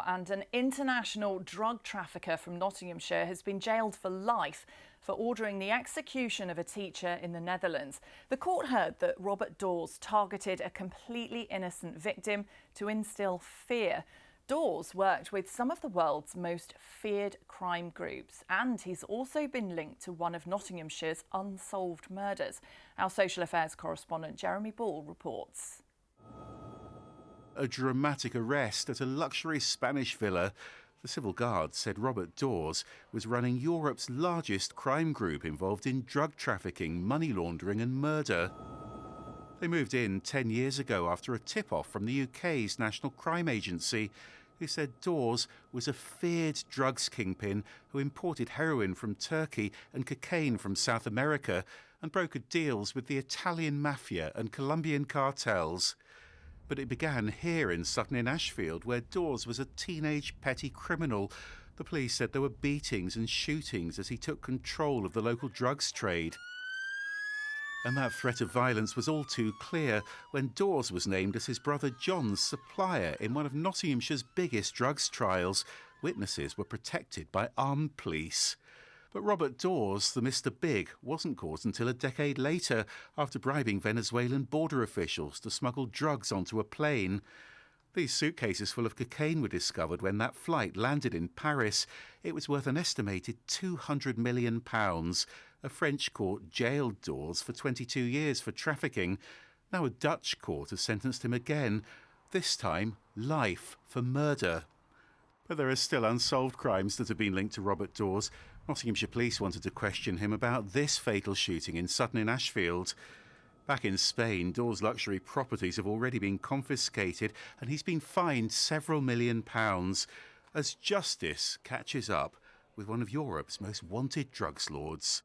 And an international drug trafficker from Nottinghamshire has been jailed for life for ordering the execution of a teacher in the Netherlands. The court heard that Robert Dawes targeted a completely innocent victim to instill fear. Dawes worked with some of the world's most feared crime groups, and he's also been linked to one of Nottinghamshire's unsolved murders. Our social affairs correspondent Jeremy Ball reports. A dramatic arrest at a luxury Spanish villa. The civil guard said Robert Dawes was running Europe's largest crime group involved in drug trafficking, money laundering and murder. They moved in 10 years ago after a tip-off from the UK's National Crime Agency, who said Dawes was a feared drugs kingpin who imported heroin from Turkey and cocaine from South America and brokered deals with the Italian mafia and Colombian cartels. But it began here in Sutton-in-Ashfield, where Dawes was a teenage petty criminal. The police said there were beatings and shootings as he took control of the local drugs trade. And that threat of violence was all too clear when Dawes was named as his brother John's supplier in one of Nottinghamshire's biggest drugs trials. Witnesses were protected by armed police. But Robert Dawes, the Mr. Big, wasn't caught until a decade later after bribing Venezuelan border officials to smuggle drugs onto a plane. These suitcases full of cocaine were discovered when that flight landed in Paris. It was worth an estimated £200 million. A French court jailed Dawes for 22 years for trafficking. Now a Dutch court has sentenced him again, this time life for murder. But there are still unsolved crimes that have been linked to Robert Dawes. Nottinghamshire police wanted to question him about this fatal shooting in Sutton-in-Ashfield. Back in Spain, Dawes' luxury properties have already been confiscated and he's been fined several £1 million as justice catches up with one of Europe's most wanted drugs lords.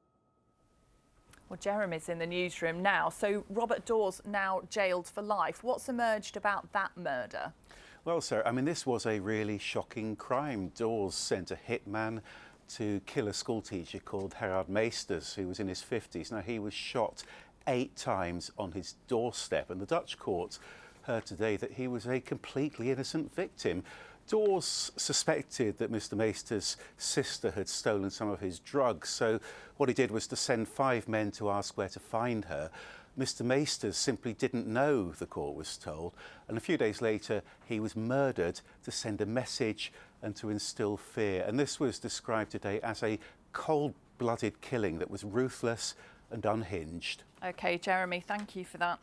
Well, Jeremy's in the newsroom now. So Robert Dawes now jailed for life. What's emerged about that murder? Well, sir, this was a really shocking crime. Dawes sent a hitman to kill a schoolteacher called Gerard Meesters, who was in his 50s. Now, he was shot 8 times on his doorstep, and the Dutch court heard today that he was a completely innocent victim. Dawes suspected that Mr. Meesters' sister had stolen some of his drugs, so what he did was to send 5 men to ask where to find her. Mr. Meesters simply didn't know, the court was told, and a few days later he was murdered to send a message and to instill fear. And this was described today as a cold-blooded killing that was ruthless and unhinged. OK, Jeremy, thank you for that.